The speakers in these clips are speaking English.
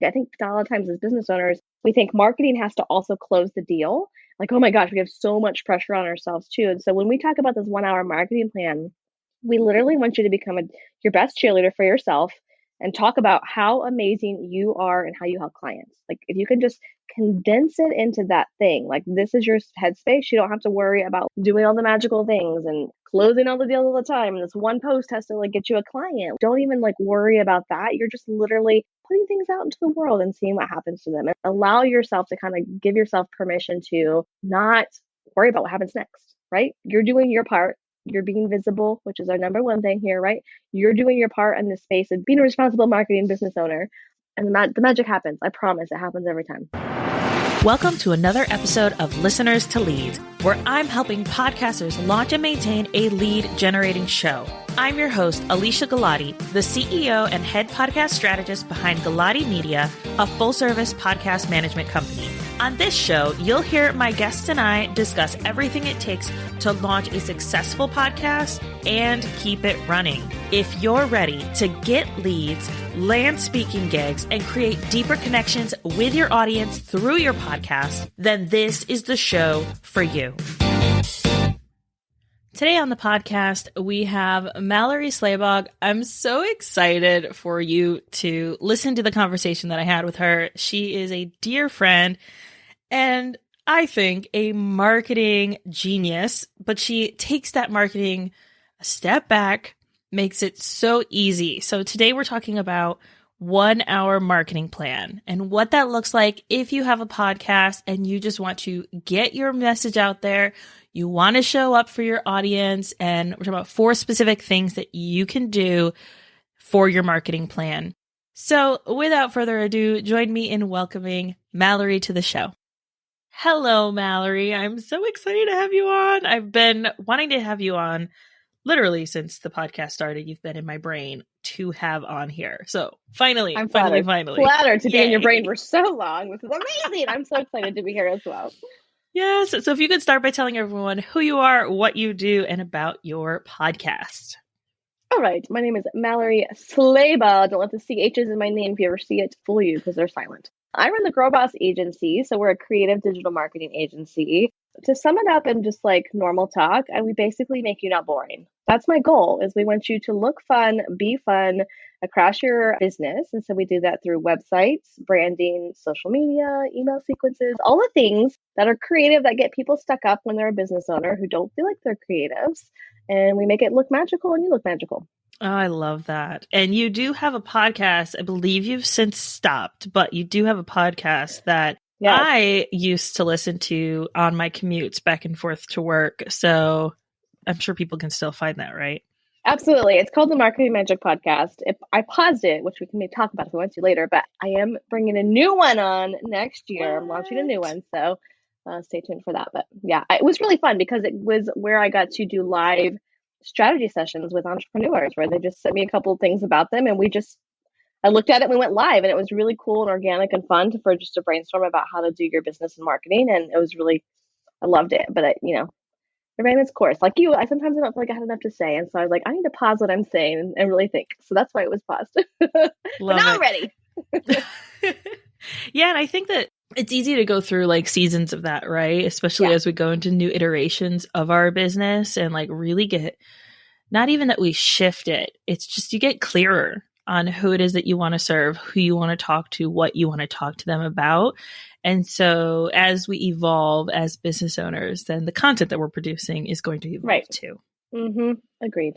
I think a lot of times as business owners, we think marketing has to also close the deal. Like, oh my gosh, we have so much pressure on ourselves too. And so when we talk about this 1 hour marketing plan, we literally want you to become your best cheerleader for yourself and talk about how amazing you are and how you help clients. Like, if you can just condense it into that thing, like this is your headspace, you don't have to worry about doing all the magical things and closing all the deals all the time. And this one post has to like get you a client. Don't even like worry about that. You're just literally putting things out into the world and seeing what happens to them, and allow yourself to kind of give yourself permission to not worry about what happens next, right? You're doing your part. You're being visible, which is our number one thing here, right? You're doing your part in the space of being a responsible marketing business owner. And the magic happens. I promise it happens every time. Welcome to another episode of Listeners to Leads, where I'm helping podcasters launch and maintain a lead generating show. I'm your host, Alicia Galati, the CEO and head podcast strategist behind Galati Media, a full-service podcast management company. On this show, you'll hear my guests and I discuss everything it takes to launch a successful podcast and keep it running. If you're ready to get leads, land speaking gigs, and create deeper connections with your audience through your podcast, then this is the show for you. Today on the podcast, we have Mallory Schlabach. I'm so excited for you to listen to the conversation that I had with her. She is a dear friend and I think a marketing genius, but she takes that marketing a step back, makes it so easy. So today we're talking about 1 hour marketing plan and what that looks like if you have a podcast and you just want to get your message out there. You want to show up for your audience, and we're talking about 4 specific things that you can do for your marketing plan. So without further ado, join me in welcoming Mallory to the show. Hello, Mallory. I'm so excited to have you on. I've been wanting to have you on literally since the podcast started. You've been in my brain to have on here. So finally, I'm finally. Flattered to Yay. be in your brain for so long. This is amazing. I'm so excited to be here as well. Yes. So if you could start by telling everyone who you are, what you do, and about your podcast. All right. My name is Mallory Schlabach. Don't let the CHs in my name, if you ever see it, fool you because they're silent. I run the GirlBoss agency. So we're a creative digital marketing agency. To sum it up in just like normal talk, we basically make you not boring. That's my goal, is we want you to look fun, be fun across your business. And so we do that through websites, branding, social media, email sequences, all the things that are creative that get people stuck up when they're a business owner who don't feel like they're creatives. And we make it look magical and you look magical. Oh, I love that. And you do have a podcast. I believe you've since stopped, but you do have a podcast that yes. I used to listen to on my commutes back and forth to work. So I'm sure people can still find that, right? Absolutely. It's called the Marketing Magic Podcast. I paused it, which we can maybe talk about if we want to later, but I am bringing a new one on next year. I'm launching a new one. So stay tuned for that. But yeah, it was really fun because it was where I got to do live strategy sessions with entrepreneurs where they just sent me a couple of things about them. And I looked at it and we went live, and it was really cool and organic and fun for just to brainstorm about how to do your business and marketing. And it was really, I loved it. But it ran its course. Like you, I sometimes don't feel like I had enough to say. And so I was like, I need to pause what I'm saying and really think. So that's why it was paused. But now I'm ready. Yeah. And I think that it's easy to go through like seasons of that, right? Especially as we go into new iterations of our business and like really get, not even that we shift it. It's just you get clearer on who it is that you want to serve, who you want to talk to, what you want to talk to them about. And so as we evolve as business owners, then the content that we're producing is going to evolve too. Mm-hmm. Agreed.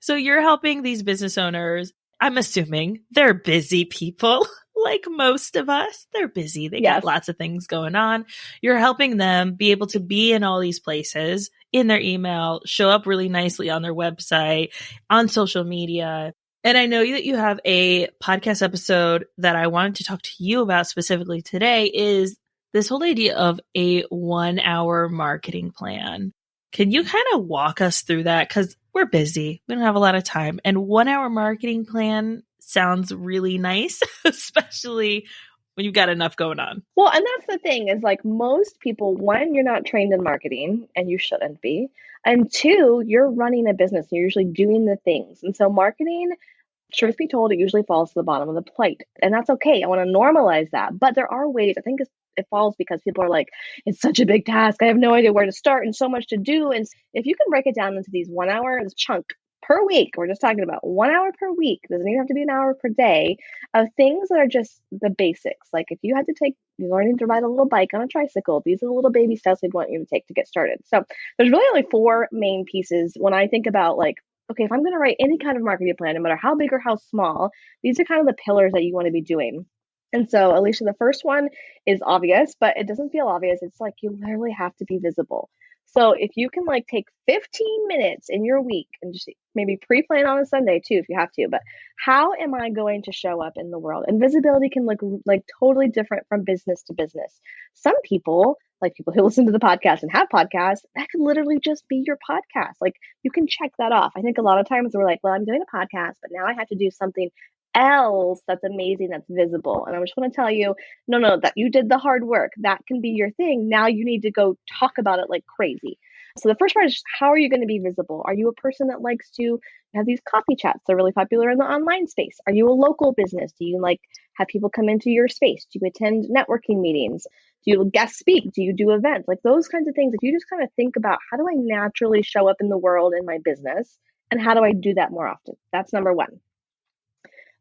So you're helping these business owners. I'm assuming they're busy people. Like most of us, they're busy. They got lots of things going on. You're helping them be able to be in all these places, in their email, show up really nicely on their website, on social media. And I know that you have a podcast episode that I wanted to talk to you about specifically today is this whole idea of a 1 hour marketing plan. Can you kind of walk us through that? Because we're busy. We don't have a lot of time. And 1 hour marketing plan sounds really nice, especially when you've got enough going on. Well, and that's the thing is like most people, one, you're not trained in marketing and you shouldn't be. And two, you're running a business. You're usually doing the things. And so marketing Truth be told, it usually falls to the bottom of the plate. And that's okay. I want to normalize that. But there are ways, I think it falls because people are like, it's such a big task. I have no idea where to start and so much to do. And if you can break it down into these 1 hour chunk per week, we're just talking about 1 hour per week, doesn't even have to be an hour per day, of things that are just the basics. Like if you had to you're learning to ride a little bike on a tricycle, these are the little baby steps we'd want you to take to get started. So there's really only four main pieces when I think about like, okay, if I'm going to write any kind of marketing plan, no matter how big or how small, these are kind of the pillars that you want to be doing. And so, Alicia, the first one is obvious, but it doesn't feel obvious. It's like you literally have to be visible. So if you can like take 15 minutes in your week and just maybe pre-plan on a Sunday too, if you have to, but how am I going to show up in the world? And visibility can look like totally different from business to business. Some people, like people who listen to the podcast and have podcasts, that could literally just be your podcast. Like you can check that off. I think a lot of times we're like, well, I'm doing a podcast, but now I have to do something else that's amazing, that's visible. And I just want to tell you, no, that you did the hard work. That can be your thing. Now you need to go talk about it like crazy. So the first part is, how are you going to be visible? Are you a person that likes to have these coffee chats? They're really popular in the online space. Are you a local business? Do you like have people come into your space? Do you attend networking meetings? Do you guest speak? Do you do events? Like those kinds of things. If you just kind of think about how do I naturally show up in the world in my business and how do I do that more often? That's number one.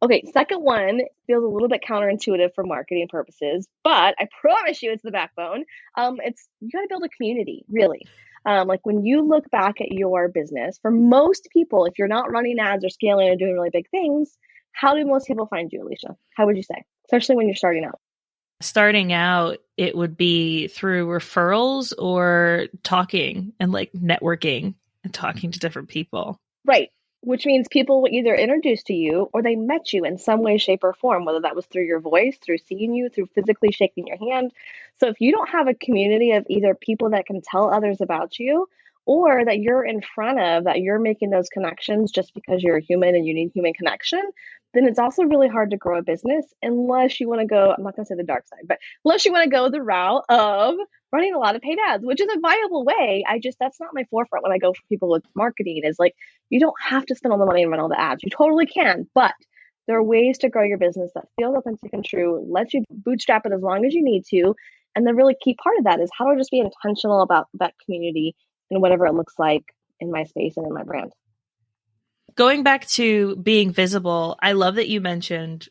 Okay, second one feels a little bit counterintuitive for marketing purposes, but I promise you it's the backbone. It's you got to build a community, really. Like when you look back at your business, for most people, if you're not running ads or scaling or doing really big things, how do most people find you, Alicia? How would you say, especially when you're starting out? Starting out, it would be through referrals or talking and like networking and talking to different people. Right. Which means people will either introduce to you or they met you in some way, shape, or form, whether that was through your voice, through seeing you, through physically shaking your hand. So if you don't have a community of either people that can tell others about you or that you're in front of, that you're making those connections just because you're a human and you need human connection, then it's also really hard to grow a business unless you want to go, I'm not going to say the dark side, but unless you want to go the route of running a lot of paid ads, which is a viable way. That's not my forefront when I go for people with marketing is like, you don't have to spend all the money and run all the ads. You totally can, but there are ways to grow your business that feels authentic and true, lets you bootstrap it as long as you need to. And the really key part of that is how do I just be intentional about that community and whatever it looks like in my space and in my brand. Going back to being visible, I love that you mentioned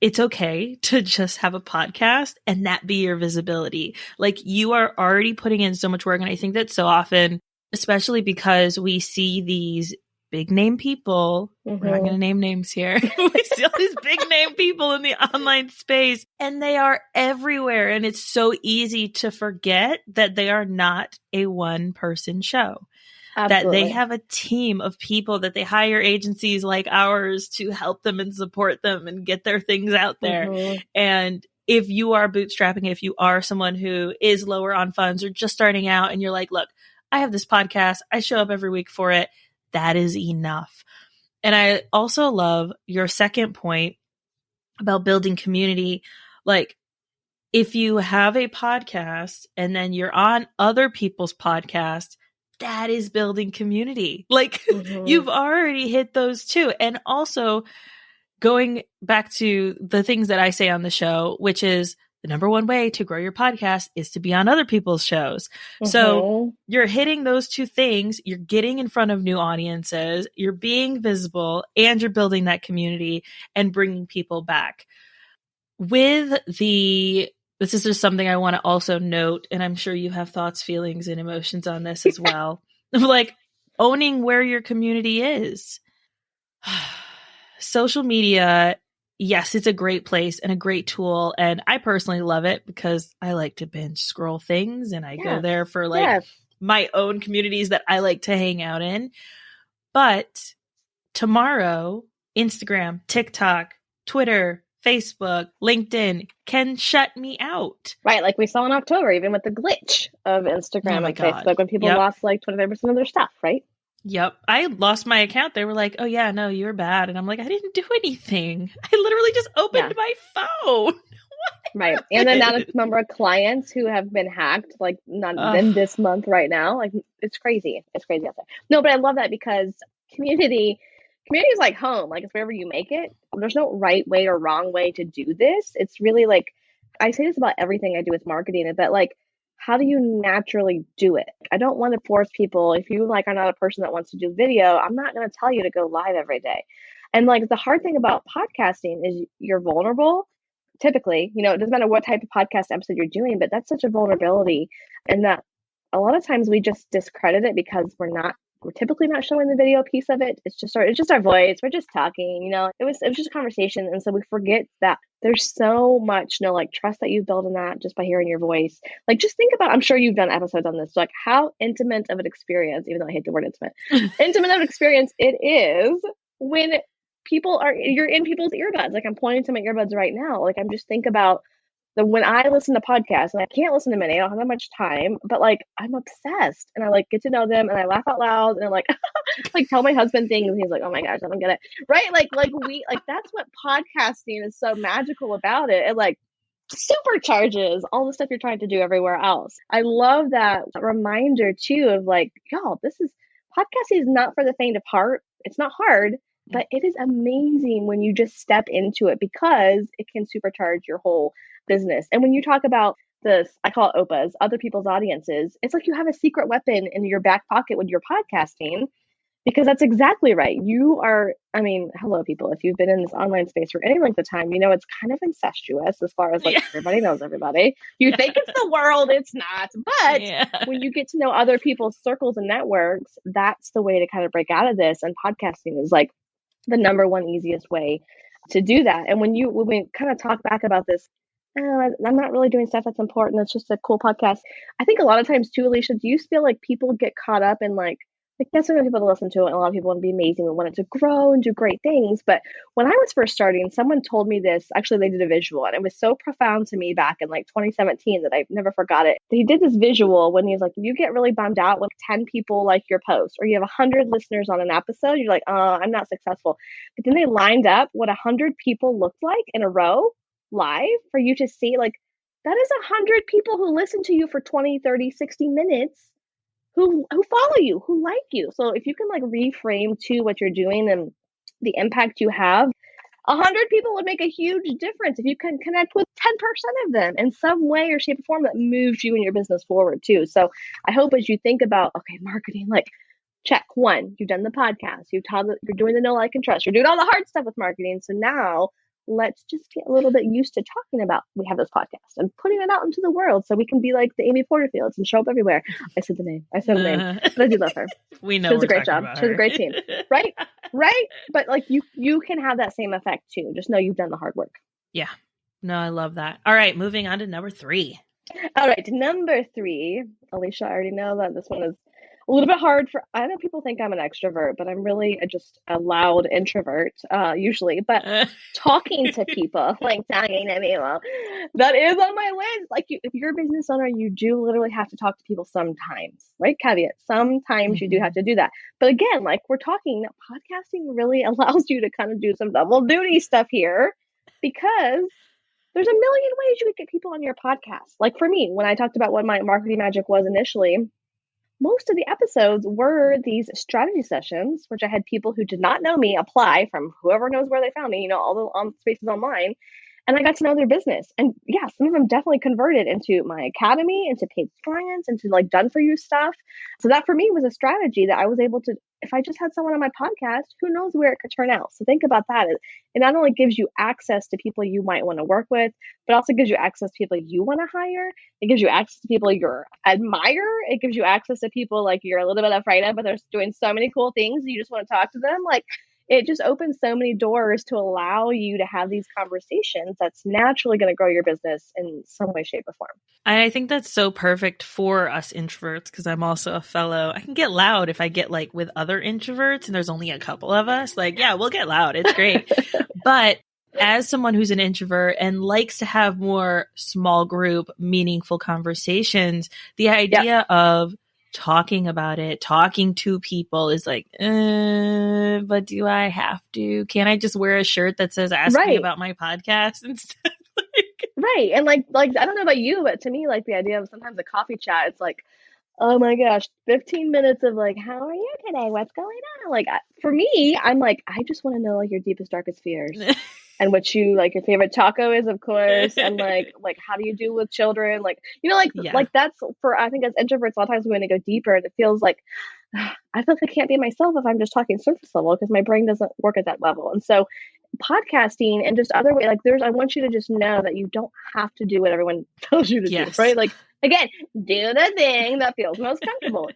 it's okay to just have a podcast and that be your visibility. Like you are already putting in so much work. And I think that so often, especially because we see these big name people, we're not going to name names here. We see all these big name people in the online space and they are everywhere. And it's so easy to forget that they are not a one person show. Absolutely. That they have a team of people that they hire agencies like ours to help them and support them and get their things out there. And if you are bootstrapping, if you are someone who is lower on funds or just starting out and you're like, look, I have this podcast, I show up every week for it, that is enough. And I also love your second point about building community. Like if you have a podcast and then you're on other people's podcasts, that is building community. Like you've already hit those too. And also going back to the things that I say on the show, which is the number one way to grow your podcast is to be on other people's shows. So you're hitting those two things. You're getting in front of new audiences, you're being visible, and you're building that community and bringing people back. This is just something I want to also note, and I'm sure you have thoughts, feelings, and emotions on this as well. Like owning where your community is. Social media, yes, it's a great place and a great tool. And I personally love it because I like to binge scroll things and I go there for my own communities that I like to hang out in. But tomorrow, Instagram, TikTok, Twitter, Facebook, LinkedIn can shut me out. Right. Like we saw in October, even with the glitch of Instagram and Facebook when people lost like 25% of their stuff, right? Yep. I lost my account. They were like, oh yeah, no, you're bad. And I'm like, I didn't do anything. I literally just opened my phone. Right. And the number of clients who have been hacked, like not in this month right now, like it's crazy. It's crazy out there. No, but I love that because community community is like home. Like it's wherever you make it. There's no right way or wrong way to do this. It's really like, I say this about everything I do with marketing, but like, how do you naturally do it? I don't want to force people. If you like are not a person that wants to do video, I'm not going to tell you to go live every day. And like the hard thing about podcasting is you're vulnerable. Typically, you know, it doesn't matter what type of podcast episode you're doing, but that's such a vulnerability. And that a lot of times we just discredit it because we're typically not showing the video piece of it. It's just our voice. We're just talking, you know. It was just a conversation. And so we forget that there's so much, you know, like trust that you build in that just by hearing your voice. Like just think about, I'm sure you've done episodes on this, like how intimate of an experience, even though I hate the word intimate of an experience it is when you're in people's earbuds. Like I'm pointing to my earbuds right now. Like I'm just think about when I listen to podcasts, and I can't listen to many, I don't have that much time, but like I'm obsessed and I like get to know them and I laugh out loud and I like like tell my husband things and he's like, oh my gosh, I don't get it. Right? Like we like that's what podcasting is so magical about it. It like supercharges all the stuff you're trying to do everywhere else. I love that reminder too of like, y'all, podcasting is not for the faint of heart. It's not hard, but it is amazing when you just step into it because it can supercharge your whole business. And when you talk about this, I call it OPAs, other people's audiences, it's like you have a secret weapon in your back pocket when you're podcasting, because that's exactly right. You are, I mean, hello people, if you've been in this online space for any length of time, you know, it's kind of incestuous as far as like everybody knows everybody. You think it's the world, it's not. But when you get to know other people's circles and networks, that's the way to kind of break out of this. And podcasting is like the number one easiest way to do that. And when we kind of talk back about this, I'm not really doing stuff that's important, it's just a cool podcast. I think a lot of times too, Alicia, do you feel like people get caught up in like that's what people to listen to it, and a lot of people want to be amazing and want it to grow and do great things. But when I was first starting, someone told me this, actually they did a visual and it was so profound to me back in like 2017 that I've never forgot it. He did this visual when he's like, you get really bummed out when 10 people like your post or you have 100 listeners on an episode, you're like, oh, I'm not successful. But then they lined up what 100 people looked like in a row live for you to see. Like that is 100 people who listen to you for 20, 30, 60 minutes who follow you, who like you. So if you can like reframe to what you're doing and the impact you have, 100 people would make a huge difference if you can connect with 10% of them in some way or shape or form that moves you and your business forward too. So I hope as you think about, okay, marketing, like check one, you've done the podcast, you're doing the know, like, and trust, you're doing all the hard stuff with marketing. So now let's just get a little bit used to talking about we have this podcast and putting it out into the world so we can be like the Amy Porterfields and show up everywhere. I said the name, but I do love her. We know she does a great job. She has a great team. Right? But like you can have that same effect too. Just know you've done the hard work. Yeah. No, I love that. All right, moving on to number 3. All right, number 3. Alicia, I already know that this one is a little bit hard I know people think I'm an extrovert, but I'm really just a loud introvert, usually. But talking to people, like talking to people, that is on my list. Like if you're a business owner, you do literally have to talk to people sometimes, right? Caveat, sometimes you do have to do that. But again, like we're talking, podcasting really allows you to kind of do some double duty stuff here because there's a million ways you could get people on your podcast. Like for me, when I talked about what my marketing magic was initially, most of the episodes were these strategy sessions, which I had people who did not know me apply from whoever knows where they found me, you know, all the spaces online. And I got to know their business. And yeah, some of them definitely converted into my academy, into paid clients, into like done for you stuff. So that for me was a strategy that I was able to, if I just had someone on my podcast, who knows where it could turn out. So think about that. It not only gives you access to people you might want to work with, but also gives you access to people you want to hire. It gives you access to people you admire. It gives you access to people like you're a little bit afraid of, but they're doing so many cool things. You just want to talk to them. Like it just opens so many doors to allow you to have these conversations that's naturally going to grow your business in some way, shape, or form. I think that's so perfect for us introverts because I'm also a fellow. I can get loud if I get like with other introverts and there's only a couple of us. Like, yeah, we'll get loud. It's great. But as someone who's an introvert and likes to have more small group, meaningful conversations, the idea of talking about it, talking to people is like, but do I have to? Can't I just wear a shirt that says ask me about my podcast instead? Right. And like, I don't know about you, but to me, like the idea of sometimes a coffee chat, it's like, Oh my gosh, 15 minutes of like, how are you today? What's going on? Like, for me, I'm like, I just want to know like your deepest, darkest fears and what you like your favorite taco is, of course, and like how do you deal with children? Like, Yeah. like that's for I think as introverts, a lot of times we want to go deeper, and it feels like I feel like I can't be myself if I'm just talking surface level because my brain doesn't work at that level. And so podcasting and just other way like there's I want you to just know that you don't have to do what everyone tells you to do, Yes. right? Like again, do the thing that feels most comfortable.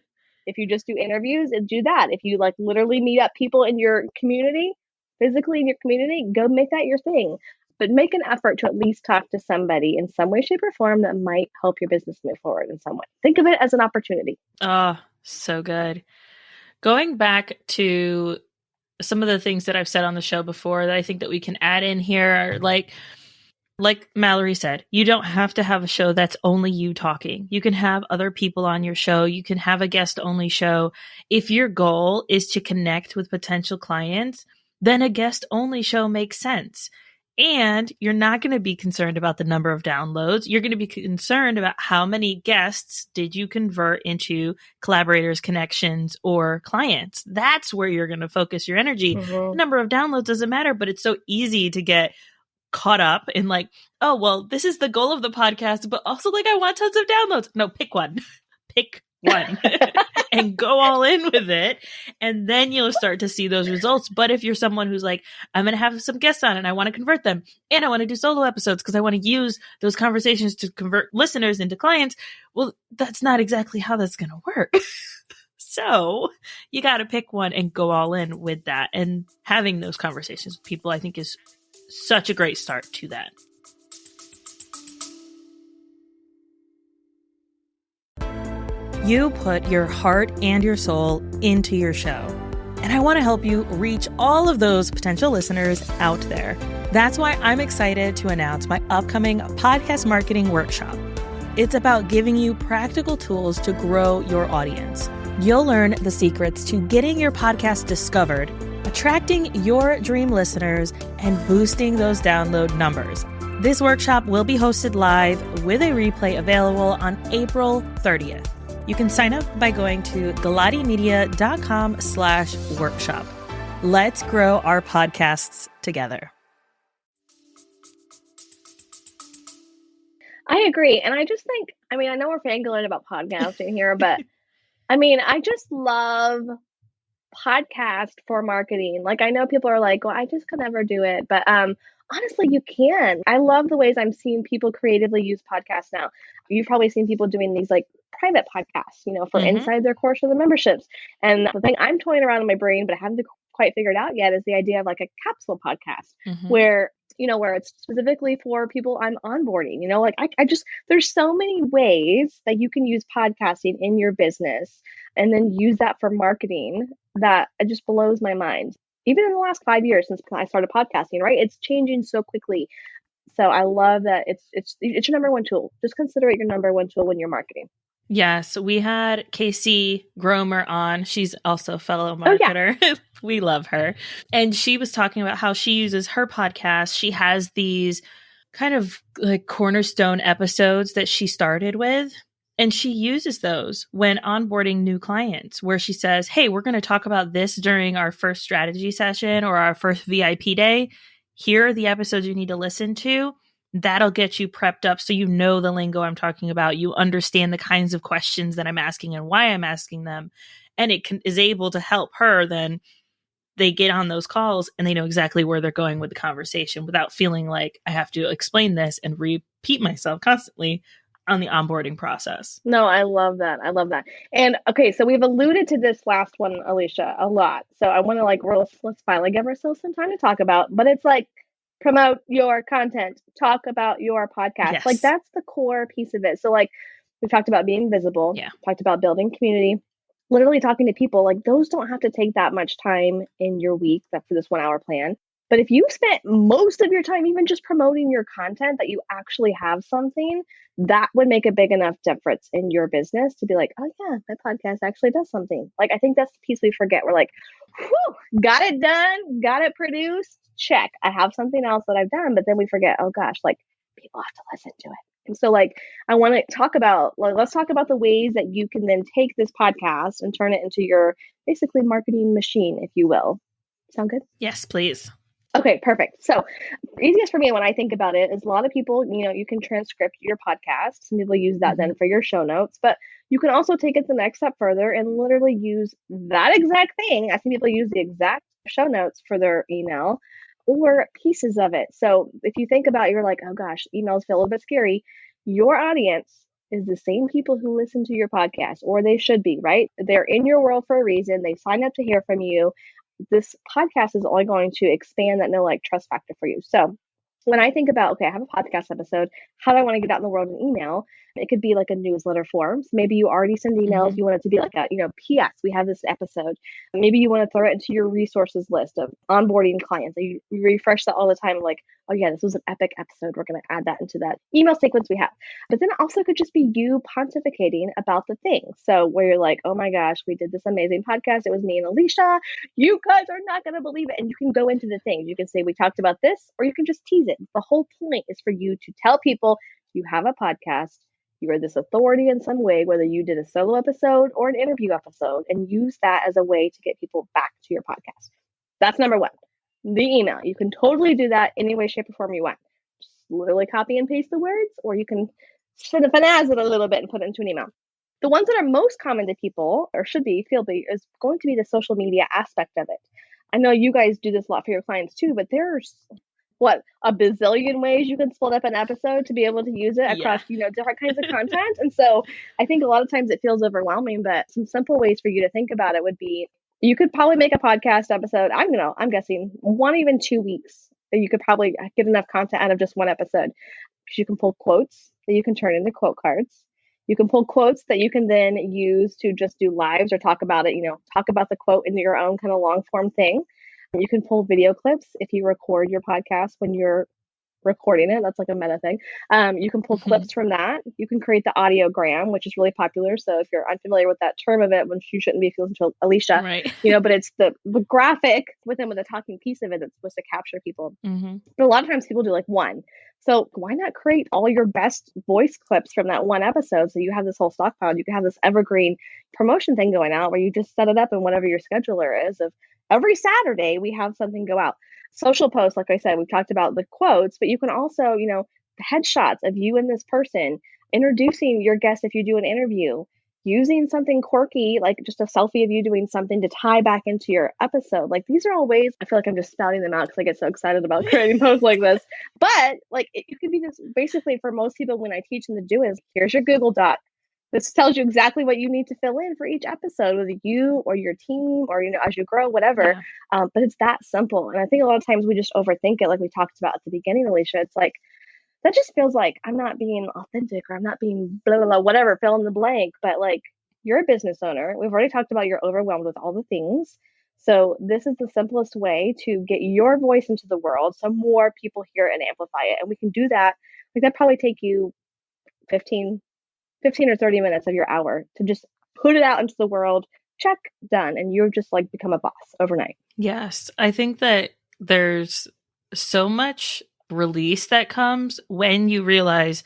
If you just do interviews and do that, if you like literally meet up people in your community, physically in your community, go make that your thing. But make an effort to at least talk to somebody in some way, shape, or form that might help your business move forward in some way. Think of it as an opportunity. Oh, so good. Going back to some of the things that I've said on the show before that I think that we can add in here are like Mallory said, you don't have to have a show that's only you talking. You can have other people on your show. You can have a guest only show. If your goal is to connect with potential clients, then a guest only show makes sense. And you're not going to be concerned about the number of downloads. You're going to be concerned about how many guests did you convert into collaborators, connections, or clients. That's where you're going to focus your energy. The Mm-hmm. number of downloads doesn't matter, but it's so easy to get caught up in like, oh, well, this is the goal of the podcast, but also like I want tons of downloads. No, pick one. Pick one and go all in with it. And then you'll start to see those results. But if you're someone who's like, I'm going to have some guests on and I want to convert them and I want to do solo episodes because I want to use those conversations to convert listeners into clients. Well, that's not exactly how that's going to work. So you got to pick one and go all in with that. And having those conversations with people, I think, is such a great start to that. You put your heart and your soul into your show. And I want to help you reach all of those potential listeners out there. That's why I'm excited to announce my upcoming podcast marketing workshop. It's about giving you practical tools to grow your audience. You'll learn the secrets to getting your podcast discovered, attracting your dream listeners, and boosting those download numbers. This workshop will be hosted live with a replay available on April 30th. You can sign up by going to galatimedia.com/workshop. Let's grow our podcasts together. I agree. And I just think, I mean, I know we're fangirling about podcasting here, but I mean, I just love podcast for marketing. Like I know people are like, well, I just could never do it. But honestly, you can. I love the ways I'm seeing people creatively use podcasts now. You've probably seen people doing these like private podcasts, for inside their course or the memberships. And the thing I'm toying around in my brain, but I haven't quite figured out yet is the idea of like a capsule podcast where where it's specifically for people I'm onboarding, like I just, there's so many ways that you can use podcasting in your business and then use that for marketing that it just blows my mind. Even in the last 5 years since I started podcasting, right? It's changing so quickly. So I love that it's your number one tool. Just consider it your number one tool when you're marketing. Yes, we had Casey Gromer on. She's also a fellow marketer. Oh, yeah. We love her. And she was talking about how she uses her podcast. She has these kind of like cornerstone episodes that she started with. And she uses those when onboarding new clients, where she says, hey, we're going to talk about this during our first strategy session or our first VIP day. Here are the episodes you need to listen to. That'll get you prepped up so you know the lingo I'm talking about. You understand the kinds of questions that I'm asking and why I'm asking them. And it is able to help her then. They get on those calls and they know exactly where they're going with the conversation without feeling like I have to explain this and repeat myself constantly on the onboarding process. No, I love that. I love that. And okay, so we've alluded to this last one, Alicia, a lot. So I want to like, let's finally give ourselves some time to talk about, but it's like, promote your content, talk about your podcast. Yes. Like that's the core piece of it. So like we've talked about being visible, talked about building community, literally talking to people. Like those don't have to take that much time in your week for this 1 hour plan. But if you spent most of your time even just promoting your content, that you actually have something, that would make a big enough difference in your business to be like, oh yeah, my podcast actually does something. Like, I think that's the piece we forget. We're like, whew, got it done, got it produced, check. I have something else that I've done, but then we forget, oh gosh, like people have to listen to it. So like I want to talk about let's talk about the ways that you can then take this podcast and turn it into your basically marketing machine, if you will. Sound good? Yes, please. Okay, perfect. So easiest for me when I think about it is a lot of people, you can transcript your podcast. Some people use that then for your show notes, but you can also take it the next step further and literally use that exact thing. I see people use the exact show notes for their email or pieces of it. So if you think about it, you're like, oh gosh, emails feel a little bit scary. Your audience is the same people who listen to your podcast, or they should be, right? They're in your world for a reason. They sign up to hear from you. This podcast is only going to expand that know, like, trust factor for you. So when I think about, okay, I have a podcast episode, how do I want to get out in the world in email? It could be like a newsletter form. So maybe you already send emails. You want it to be like a, PS, we have this episode. Maybe you want to throw it into your resources list of onboarding clients. You refresh that all the time, like, oh yeah, this was an epic episode. We're going to add that into that email sequence we have. But then it also could just be you pontificating about the thing. So where you're like, oh my gosh, we did this amazing podcast. It was me and Alicia. You guys are not going to believe it. And you can go into the things. You can say, we talked about this, or you can just tease it. The whole point is for you to tell people you have a podcast. You are this authority in some way, whether you did a solo episode or an interview episode, and use that as a way to get people back to your podcast. That's number one. The email. You can totally do that any way, shape, or form you want. Just literally copy and paste the words, or you can finesse it a little bit and put it into an email. The ones that are most common to people, or should be, is going to be the social media aspect of it. I know you guys do this a lot for your clients too, but there's a bazillion ways you can split up an episode to be able to use it across, different kinds of content. And so I think a lot of times it feels overwhelming, but some simple ways for you to think about it would be, you could probably make a podcast episode. I'm guessing 1 even 2 weeks. You could probably get enough content out of just one episode, because you can pull quotes that you can turn into quote cards. You can pull quotes that you can then use to just do lives or talk about it, talk about the quote in your own kind of long form thing. You can pull video clips if you record your podcast when you're recording it. That's like a meta thing. You can pull clips from that. You can create the audiogram, which is really popular. So if you're unfamiliar with that term of it, which you shouldn't be, if you listen to Alicia, right. But it's the graphic with a talking piece of it that's supposed to capture people. But a lot of times people do like one. So why not create all your best voice clips from that one episode? So you have this whole stockpile. You can have this evergreen promotion thing going out where you just set it up in whatever your scheduler is of every Saturday we have something go out. Social posts, like I said, we've talked about the quotes, but you can also, the headshots of you and this person, introducing your guest if you do an interview, using something quirky, like just a selfie of you doing something to tie back into your episode. Like, these are all ways, I feel like I'm just spouting them out because I get so excited about creating posts like this. But like, it could be this, basically for most people when I teach them to do is, here's your Google Doc. This tells you exactly what you need to fill in for each episode, whether you or your team or, as you grow, whatever. Yeah. But it's that simple. And I think a lot of times we just overthink it. Like we talked about at the beginning, Alicia, it's like, that just feels like I'm not being authentic or I'm not being blah, blah, blah, whatever, fill in the blank. But like, you're a business owner. We've already talked about you're overwhelmed with all the things. So this is the simplest way to get your voice into the world so more people hear it and amplify it. And we can do that. Like, that probably take you 15 or 30 minutes of your hour to just put it out into the world. Check, done. And you've just like become a boss overnight. Yes. I think that there's so much release that comes when you realize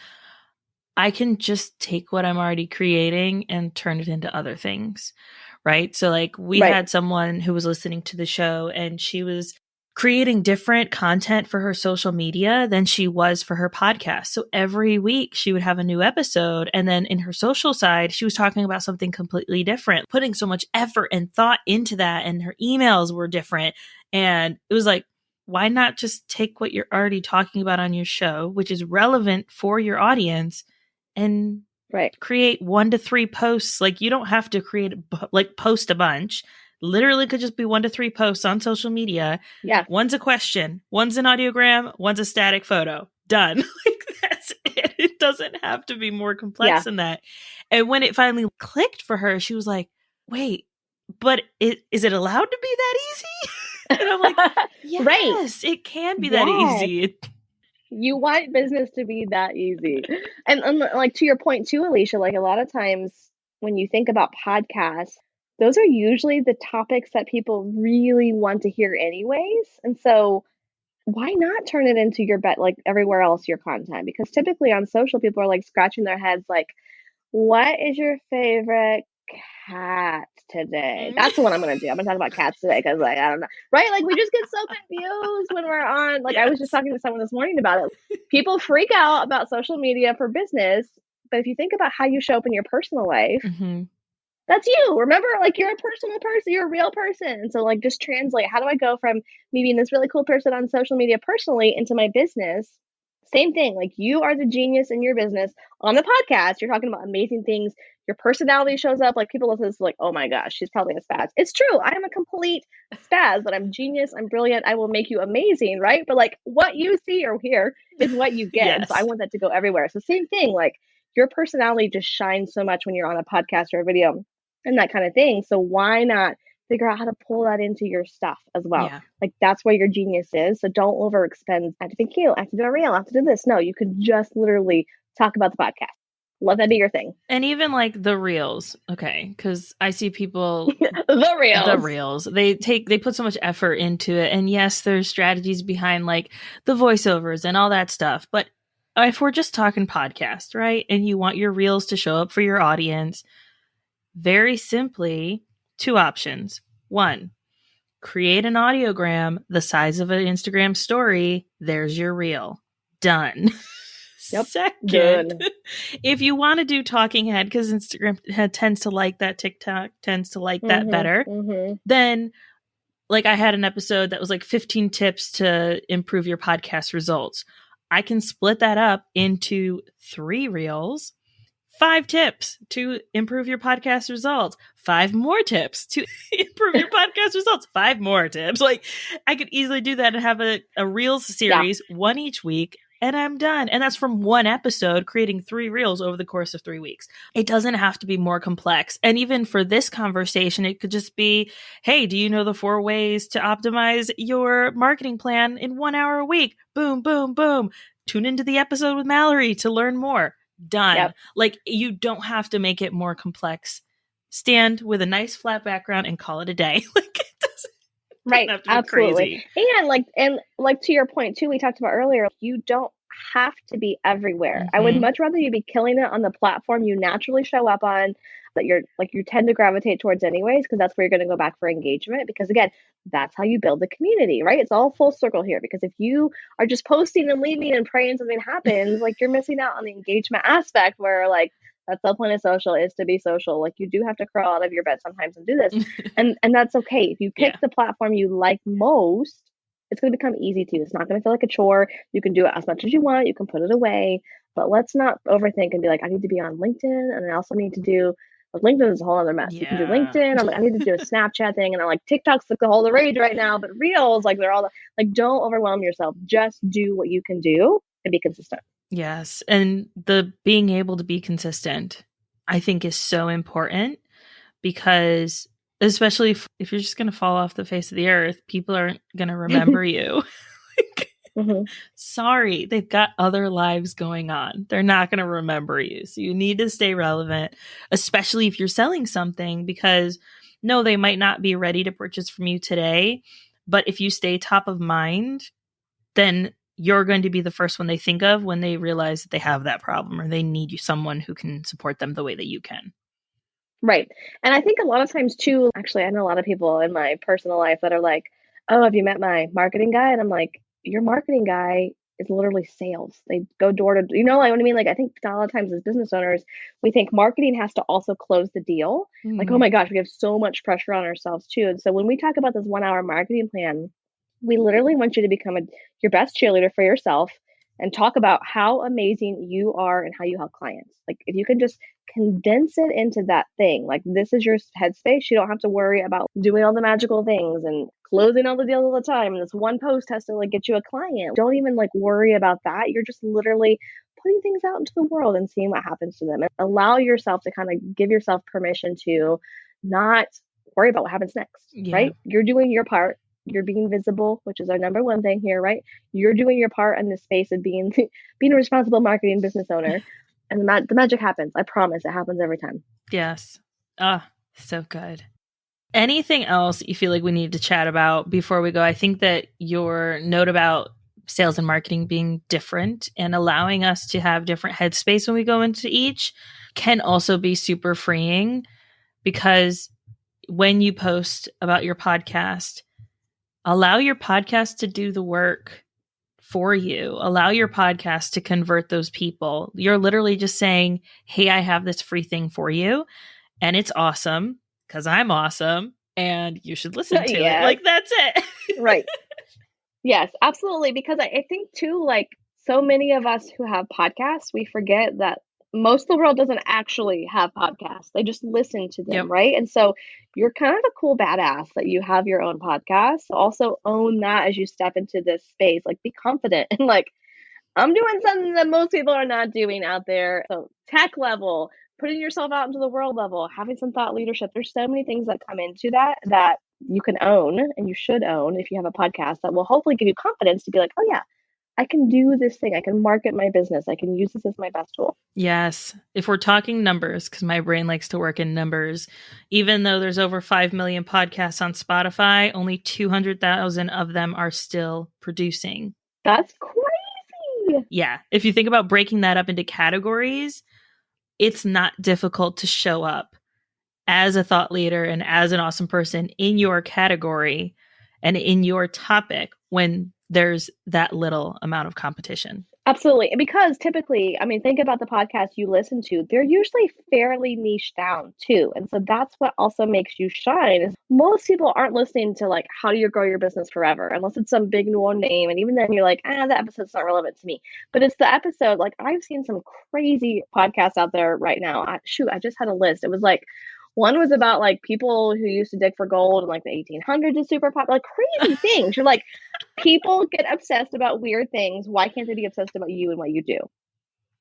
I can just take what I'm already creating and turn it into other things. Right. So like we had someone who was listening to the show and she was creating different content for her social media than she was for her podcast. So every week she would have a new episode. And then in her social side, she was talking about something completely different, putting so much effort and thought into that. And her emails were different. And it was like, why not just take what you're already talking about on your show, which is relevant for your audience, and create 1 to 3 posts? Like, you don't have to post a bunch. Literally could just be 1 to 3 posts on social media. Yeah. One's a question, one's an audiogram, one's a static photo. Done. Like, that's it. It doesn't have to be more complex than that. And when it finally clicked for her, she was like, wait, but is it allowed to be that easy? And I'm like, yes, it can be that easy. You want business to be that easy. And like, to your point too, Alicia, like, a lot of times when you think about podcasts, those are usually the topics that people really want to hear anyways. And so why not turn it into your bet like everywhere else your content? Because typically on social, people are like scratching their heads like, what is your favorite cat today? That's what I'm gonna do. I'm gonna talk about cats today because like I don't know. Right? Like we just get so confused when we're on like I was just Yes. talking to someone this morning about it. People freak out about social media for business, but if you think about how you show up in your personal life, Mm-hmm. that's you. Remember, like you're a personal person, you're a real person. And so like just translate, how do I go from me being this really cool person on social media personally into my business? Same thing. Like you are the genius in your business. On the podcast, you're talking about amazing things. Your personality shows up. Like people listen to this like, oh my gosh, she's probably a spaz. It's true. I am a complete spaz, but I'm genius. I'm brilliant. I will make you amazing, right? But like what you see or hear is what you get. And so I Yes. want that to go everywhere. So same thing, like your personality just shines so much when you're on a podcast or a video and that kind of thing. So why not figure out how to pull that into your stuff as well? Yeah. Like that's where your genius is. So don't overexpend. I have to be cute. I have to do a reel. I have to do this. No, you can just literally talk about the podcast. Let that be your thing. And even like the reels, okay, because I see people The reels. they put so much effort into it, and yes, there's strategies behind like the voiceovers and all that stuff. But if we're just talking podcast, right, and you want your reels to show up for your audience, very simply, two options. One, create an audiogram the size of an Instagram story. There's your reel. Done. Yep. Second, Done. if you want to do talking head, because Instagram tends to like that, TikTok tends to like that better, then like I had an episode that was like 15 tips to improve your podcast results. I can split that up into 3 reels. 5 tips to improve your podcast results. 5 more tips to improve your podcast results. 5 more tips. Like I could easily do that and have a Reels series, one each week, and I'm done. And that's from one episode, creating 3 reels over the course of 3 weeks. It doesn't have to be more complex. And even for this conversation, it could just be, hey, do you know the 4 ways to optimize your marketing plan in 1 hour a week? Boom, boom, boom. Tune into the episode with Mallory to learn more. Done. Yep. Like you don't have to make it more complex. Stand with a nice flat background and call it a day. Like it doesn't Right. have to be Absolutely. crazy. And like to your point too, we talked about earlier, you don't have to be everywhere. I would Mm-hmm. much rather you be killing it on the platform you naturally show up on, that you're like you tend to gravitate towards anyways, because that's where you're going to go back for engagement. Because again, that's how you build the community, right? It's all full circle here. Because if you are just posting and leaving and praying something happens, like you're missing out on the engagement aspect where like that's the point of social, is to be social. Like you do have to crawl out of your bed sometimes and do this. And that's okay. If you pick the platform you like most, it's going to become easy to you. It's not going to feel like a chore. You can do it as much as you want. You can put it away, but let's not overthink and be like, I need to be on LinkedIn. And I also need to do, like, LinkedIn is a whole other mess. You can do LinkedIn. I'm like, I need to do a Snapchat thing. And I'm like, TikTok's like the whole the rage right now, but Reels, like they're all like, don't overwhelm yourself. Just do what you can do and be consistent. Yes. And the being able to be consistent, I think is so important, because especially if you're just going to fall off the face of the earth, people aren't going to remember you. Sorry, they've got other lives going on. They're not going to remember you. So you need to stay relevant, especially if you're selling something, because no, they might not be ready to purchase from you today. But if you stay top of mind, then you're going to be the first one they think of when they realize that they have that problem or they need someone who can support them the way that you can. Right. And I think a lot of times too, actually, I know a lot of people in my personal life that are like, oh, have you met my marketing guy? And I'm like, your marketing guy is literally sales. They go door to, you know, like what I mean? Like, I think a lot of times as business owners, we think marketing has to also close the deal. Like, oh my gosh, we have so much pressure on ourselves too. And so when we talk about this 1 hour marketing plan, we literally want you to become your best cheerleader for yourself and talk about how amazing you are and how you help clients. Like if you can just condense it into that thing, like this is your headspace. You don't have to worry about doing all the magical things and closing all the deals all the time. And this one post has to like get you a client. Don't even like worry about that. You're just literally putting things out into the world and seeing what happens to them, and allow yourself to kind of give yourself permission to not worry about what happens next, right? You're doing your part. You're being visible, which is our number one thing here, right? You're doing your part in the space of being a responsible marketing business owner, and the magic happens. I promise, it happens every time. Yes. So good. Anything else you feel like we need to chat about before we go? I think that your note about sales and marketing being different and allowing us to have different headspace when we go into each can also be super freeing, because when you post about your podcast, allow your podcast to do the work for you. Allow your podcast to convert those people. You're literally just saying, hey, I have this free thing for you, and it's awesome because I'm awesome, and you should listen to it. Like, that's it. Right. Yes, absolutely. Because I think too, like, so many of us who have podcasts, we forget that most of the world doesn't actually have podcasts. They just listen to them, Yep. right? And so you're kind of a cool badass that you have your own podcast. Also own that as you step into this space. Like, be confident and like, I'm doing something that most people are not doing out there. So tech level, putting yourself out into the world level, having some thought leadership. There's so many things that come into that you can own, and you should own if you have a podcast, that will hopefully give you confidence to be like, oh yeah, I can do this thing. I can market my business. I can use this as my best tool. Yes. If we're talking numbers, because my brain likes to work in numbers, even though there's over 5 million podcasts on Spotify, only 200,000 of them are still producing. That's crazy. Yeah. If you think about breaking that up into categories, it's not difficult to show up as a thought leader and as an awesome person in your category and in your topic when there's that little amount of competition. Absolutely. Because typically, I mean, think about the podcasts you listen to. They're usually fairly niche down too. And so that's what also makes you shine. Is most people aren't listening to like, how do you grow your business forever? Unless it's some big new name. And even then you're like, that episode's not relevant to me. But it's the episode, like I've seen some crazy podcasts out there right now. I just had a list. It was like, one was about like people who used to dig for gold in like the 1800s is super popular, like crazy things. You're like, people get obsessed about weird things. Why can't they be obsessed about you and what you do?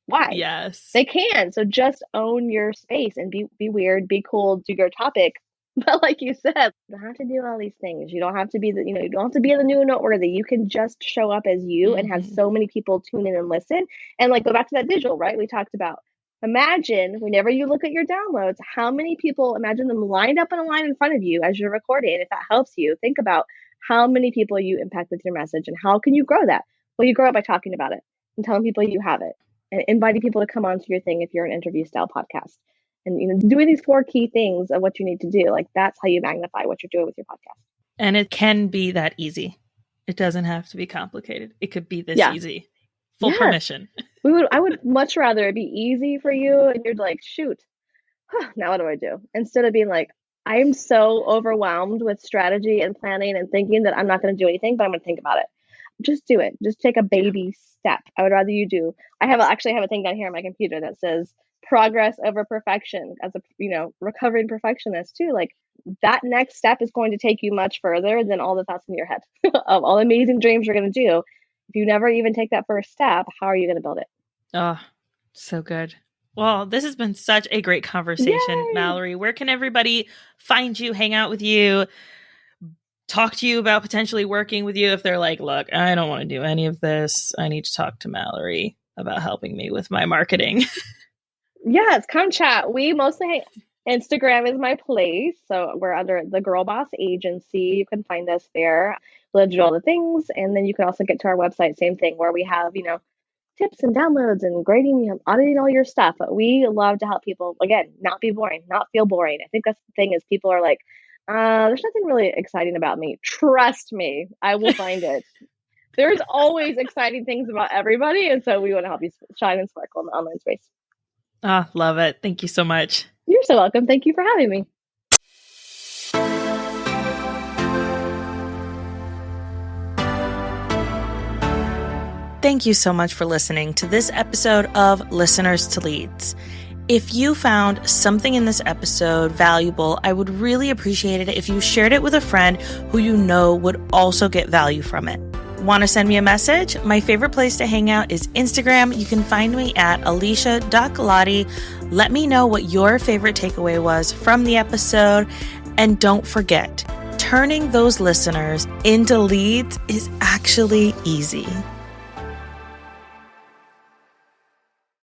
Why? Yes. They can. So just own your space and be weird, be cool, do your topic. But like you said, you don't have to do all these things. You don't have to be you don't have to be the new noteworthy. You can just show up as you and have so many people tune in and listen. And like go back to that visual, right? We talked about. Imagine whenever you look at your downloads, how many people, imagine them lined up in a line in front of you as you're recording. If that helps you, think about how many people you impact with your message and how can you grow that? Well, you grow it by talking about it and telling people you have it and inviting people to come onto your thing if you're an interview style podcast. And doing these 4 key things of what you need to do, like that's how you magnify what you're doing with your podcast. And it can be that easy. It doesn't have to be complicated. It could be this easy. Full permission. I would much rather it be easy for you and you're like, shoot, now what do I do? Instead of being like, I'm so overwhelmed with strategy and planning and thinking that I'm not going to do anything, but I'm going to think about it. Just do it. Just take a baby step. I would rather you do. I actually have a thing down here on my computer that says progress over perfection. As a recovering perfectionist too, like that next step is going to take you much further than all the thoughts in your head of all the amazing dreams you're going to do. If you never even take that first step, how are you going to build it? Oh, so good. Well, this has been such a great conversation, Yay! Mallory. Where can everybody find you, hang out with you, talk to you about potentially working with you if they're like, look, I don't want to do any of this. I need to talk to Mallory about helping me with my marketing. Yes, come chat. We mostly Instagram is my place. So we're under the GirlBoss agency. You can find us there. We'll do all the things. And then you can also get to our website, same thing, where we have, tips and downloads and grading, auditing all your stuff. But we love to help people, again, not be boring, not feel boring. I think that's the thing is people are like, there's nothing really exciting about me. Trust me, I will find it. There's always exciting things about everybody. And so we want to help you shine and sparkle in the online space. Love it. Thank you so much. You're so welcome. Thank you for having me. Thank you so much for listening to this episode of Listeners to Leads. If you found something in this episode valuable, I would really appreciate it if you shared it with a friend who you know would also get value from it. Want to send me a message? My favorite place to hang out is Instagram. You can find me at alicia.galati. Let me know what your favorite takeaway was from the episode. And don't forget, turning those listeners into leads is actually easy.